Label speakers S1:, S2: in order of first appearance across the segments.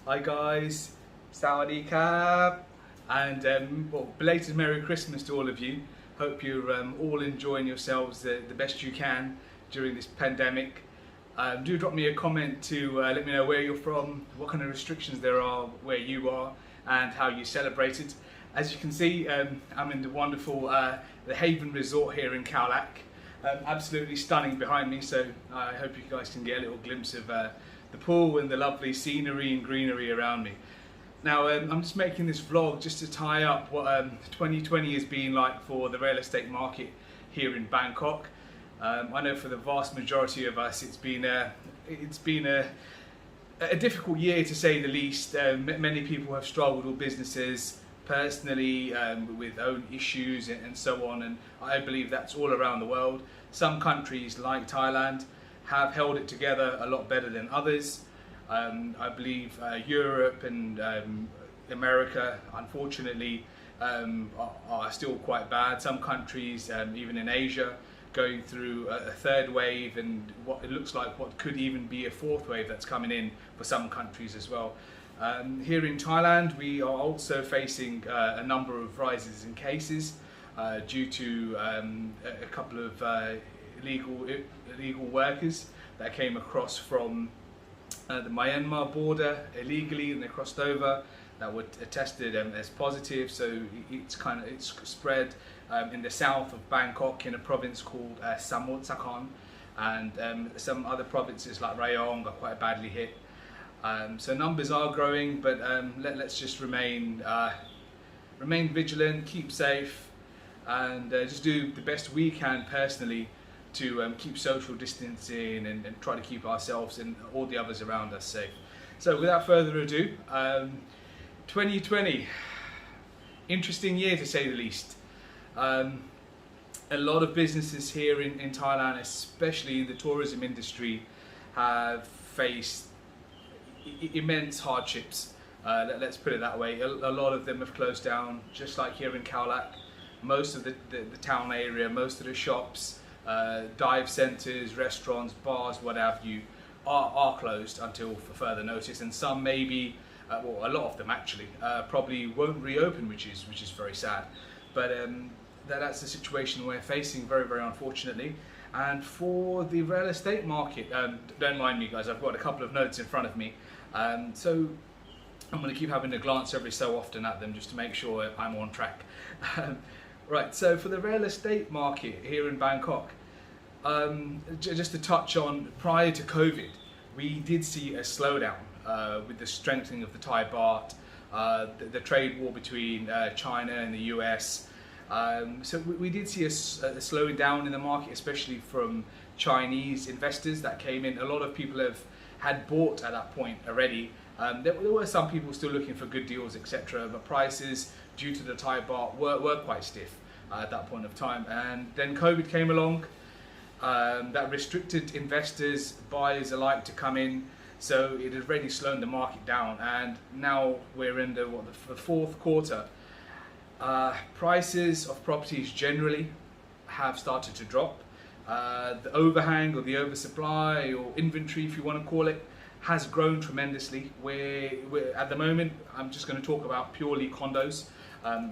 S1: Hi guys, Sawadee Krap, and well, belated Merry Christmas to all of you. Hope you're all enjoying yourselves the best you can during this pandemic. Do drop me a comment to let me know where you're from, what kind of restrictions there are where you are, and how you celebrate it. As you can see, I'm in the wonderful the Haven Resort here in Khao Lak. Absolutely stunning behind me, so I hope you guys can get a little glimpse of the pool and the lovely scenery and greenery around me. Now I'm just making this vlog just to tie up what 2020 has been like for the real estate market here in Bangkok. I know for the vast majority of us it's been a difficult year to say the least. Many people have struggled with businesses personally, with own issues and so on, and I believe that's all around the world. Some countries like Thailand have held it together a lot better than others. I believe Europe and America, unfortunately, are still quite bad. Some countries, even in Asia, going through a third wave and what it looks like what could even be a fourth wave that's coming in for some countries as well. Here in Thailand, we are also facing a number of rises in cases due to a couple of illegal workers that came across from the Myanmar border illegally, and they crossed over, that were tested as positive. So it's spread in the south of Bangkok in a province called Samut Sakhon, and some other provinces like Rayong are quite badly hit. So numbers are growing, but let's just remain vigilant, keep safe, and just do the best we can personally to keep social distancing and try to keep ourselves and all the others around us safe. So without further ado, 2020, interesting year to say the least. A lot of businesses here in Thailand, especially in the tourism industry, have faced immense hardships. Let's put it that way. A lot of them have closed down, just like here in Khao Lak. Most of the town area, most of the shops, dive centres, restaurants, bars, what have you, are closed until further notice, and some maybe, well, a lot of them actually, probably won't reopen, which is very sad. But that's the situation we're facing, very, very unfortunately. And for the real estate market, don't mind me guys, I've got a couple of notes in front of me, so I'm going to keep having a glance every so often at them just to make sure I'm on track. Right, so for the real estate market here in Bangkok, just to touch on, prior to COVID, we did see a slowdown with the strengthening of the Thai baht, the trade war between China and the US. So we did see a slowing down in the market, especially from Chinese investors that came in. A lot of people had bought at that point already. There were some people still looking for good deals, etc. But prices, due to the Thai baht, were quite stiff at that point of time. And then COVID came along, that restricted investors, buyers alike to come in. So it had really slowed the market down. And now we're in the fourth quarter. Prices of properties generally have started to drop. The overhang or the oversupply or inventory, if you want to call it, has grown tremendously. We're at the moment, I'm just going to talk about purely condos,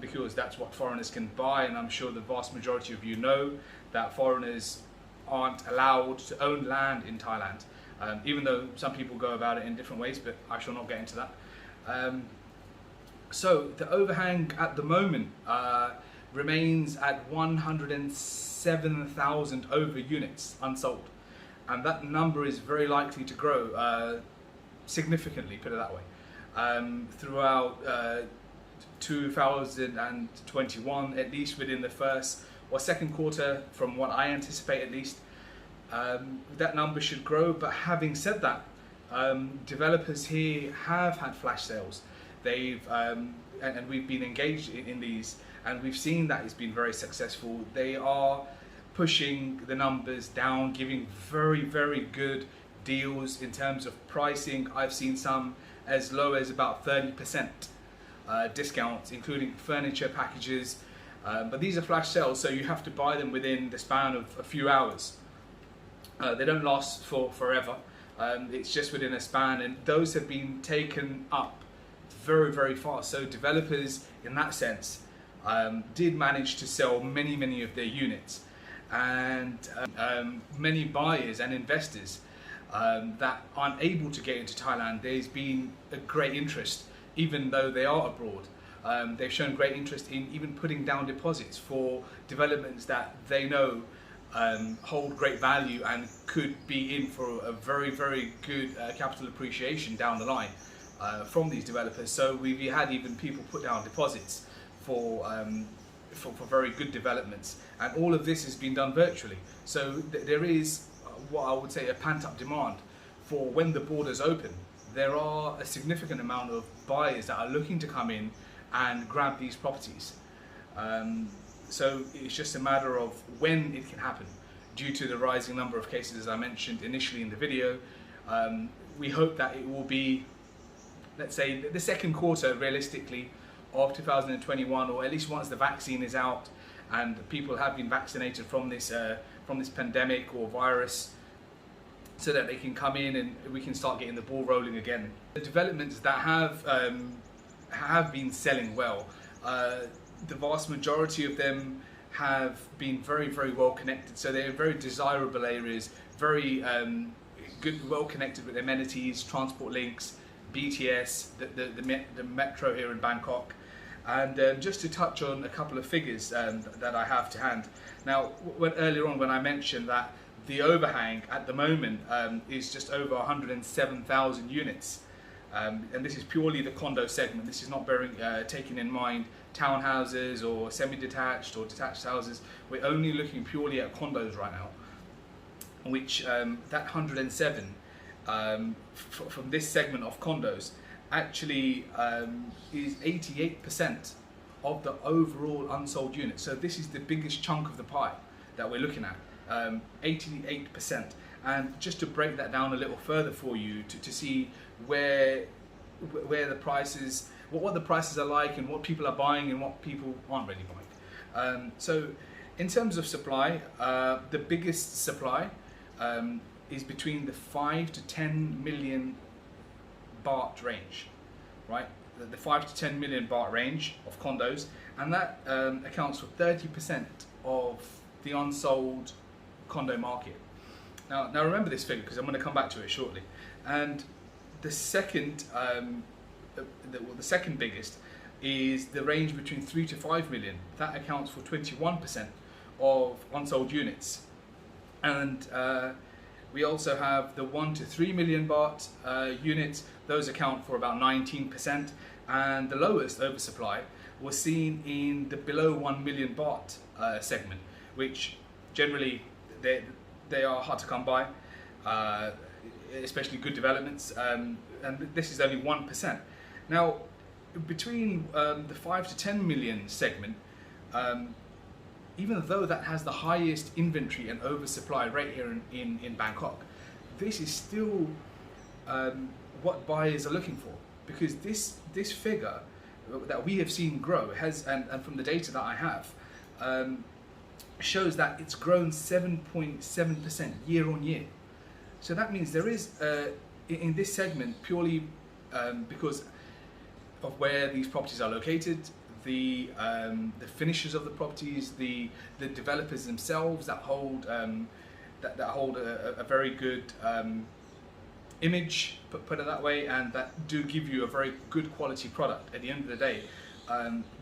S1: because that's what foreigners can buy, and I'm sure the vast majority of you know that foreigners aren't allowed to own land in Thailand, even though some people go about it in different ways, but I shall not get into that. So the overhang at the moment remains at 107,000 over units unsold, and that number is very likely to grow significantly, put it that way, throughout 2021, at least within the first or second quarter, from what I anticipate at least. That number should grow. But having said that, developers here have had flash sales. They've and we've been engaged in these, and we've seen that it's been very successful. They are pushing the numbers down, giving very, very good deals in terms of pricing. I've seen some as low as about 30% discounts, including furniture packages. But these are flash sales, so you have to buy them within the span of a few hours. They don't last for forever. It's just within a span, and those have been taken up very, very fast. So developers, in that sense, did manage to sell many of their units, and many buyers and investors that aren't able to get into Thailand. There's been a great interest, even though they are abroad. They've shown great interest in even putting down deposits for developments that they know hold great value and could be in for a very good capital appreciation down the line from these developers. So we've had even people put down deposits for very good developments, and all of this has been done virtually. So there is what I would say a pent-up demand for when the borders open. There are a significant amount of buyers that are looking to come in and grab these properties. So it's just a matter of when it can happen. Due to the rising number of cases, as I mentioned initially in the video, we hope that it will be, let's say, the second quarter realistically of 2021, or at least once the vaccine is out and people have been vaccinated from this pandemic or virus, so that they can come in and we can start getting the ball rolling again. The developments that have been selling well, the vast majority of them have been very well connected. So they're very desirable areas, very good, well connected with amenities, transport links, BTS, the metro here in Bangkok. And just to touch on a couple of figures that I have to hand. Now, earlier on when I mentioned that the overhang at the moment is just over 107,000 units. And this is purely the condo segment. This is not taking in mind townhouses or semi-detached or detached houses. We're only looking purely at condos right now, which that 107 from this segment of condos actually is 88% of the overall unsold units. So this is the biggest chunk of the pie that we're looking at, 88%. And just to break that down a little further for you to see where the prices, what the prices are like, and what people are buying and what people aren't really buying. So in terms of supply, the biggest supply is between the 5 to 10 million baht range, right? The 5 to 10 million baht range of condos, and that accounts for 30% of the unsold condo market. Now remember this figure because I'm going to come back to it shortly. And the second, the second biggest is the range between 3 to 5 million. That accounts for 21% of unsold units. And we also have the 1 to 3 million baht units. Those account for about 19%. And the lowest oversupply was seen in the below 1 million baht segment, which generally they are hard to come by, especially good developments, and this is only 1%. Now, between the 5 to 10 million segment, even though that has the highest inventory and oversupply rate here in Bangkok, this is still what buyers are looking for, because this figure that we have seen grow and from the data that I have, shows that it's grown 7.7% year on year. So that means there is in this segment, purely because of where these properties are located, the finishes of the properties, the developers themselves that hold a very good image, put it that way, and that do give you a very good quality product. At the end of the day,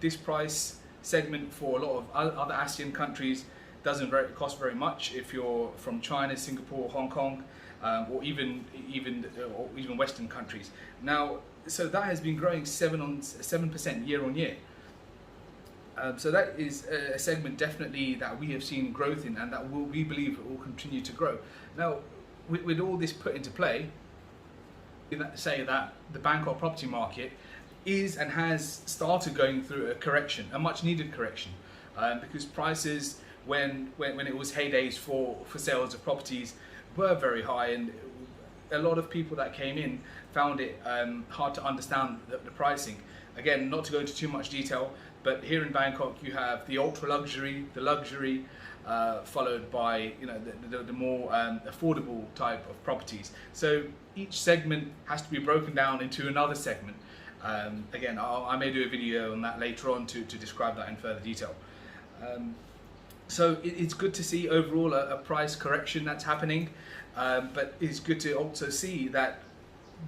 S1: this price segment for a lot of other ASEAN countries doesn't cost very much if you're from China, Singapore, Hong Kong, or even Western countries. Now, so that has been growing 7% year on year. So that is a segment definitely that we have seen growth in, and that we believe it will continue to grow. Now, with all this put into play, say that the Bangkok property market is and has started going through a correction, a much needed correction, because prices when it was heydays for sales of properties were very high, and a lot of people that came in found it hard to understand the pricing. Again, not to go into too much detail, but here in Bangkok you have the ultra luxury, the luxury, followed by the more affordable type of properties. So each segment has to be broken down into another segment. Again, I may do a video on that later on to describe that in further detail. So it's good to see overall a price correction that's happening, but it's good to also see that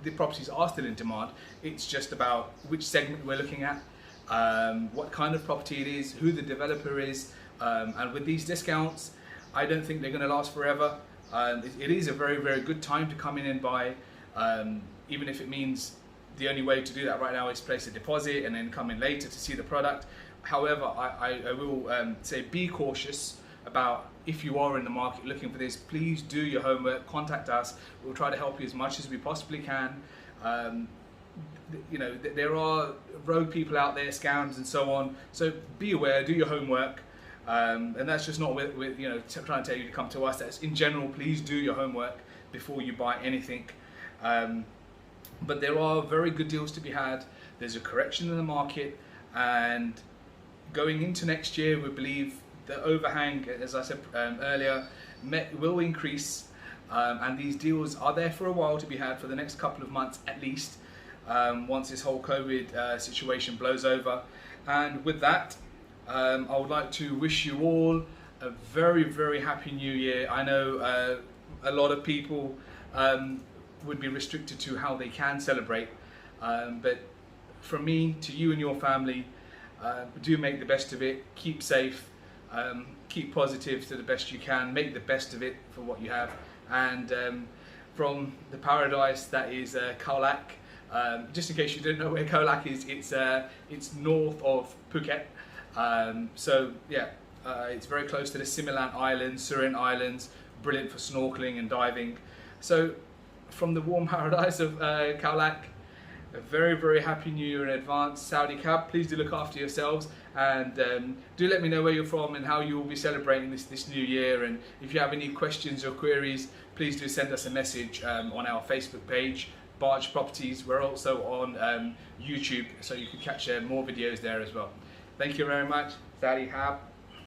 S1: the properties are still in demand. It's just about which segment we're looking at, what kind of property it is, who the developer is, and with these discounts, I don't think they're going to last forever. It is a very, very good time to come in and buy, even if it means the only way to do that right now is place a deposit and then come in later to see the product. However, I will say be cautious about if you are in the market looking for this. Please do your homework, contact us. We'll try to help you as much as we possibly can. There are rogue people out there, scams and so on. So be aware, do your homework. And that's just not with trying to tell you to come to us. That's in general, please do your homework before you buy anything. But there are very good deals to be had. There's a correction in the market, and going into next year, we believe the overhang, as I said earlier, will increase, and these deals are there for a while to be had for the next couple of months at least, once this whole COVID situation blows over. And with that, I would like to wish you all a very, very happy new year. I know a lot of people would be restricted to how they can celebrate, but from me to you and your family, do make the best of it, keep safe, keep positive to the best you can, make the best of it for what you have. And from the paradise that is Khao Lak, just in case you didn't know where Khao Lak is, it's north of Phuket. So yeah, it's very close to the Similan Islands, Surin Islands, brilliant for snorkeling and diving. So from the warm paradise of Khao Lak, a very, very happy new year in advance. Saudi Cab, please do look after yourselves, and do let me know where you're from and how you will be celebrating this new year. And if you have any questions or queries, please do send us a message on our Facebook page, Barge Properties. We're also on YouTube, so you can catch more videos there as well. Thank you very much. Saudi Cab.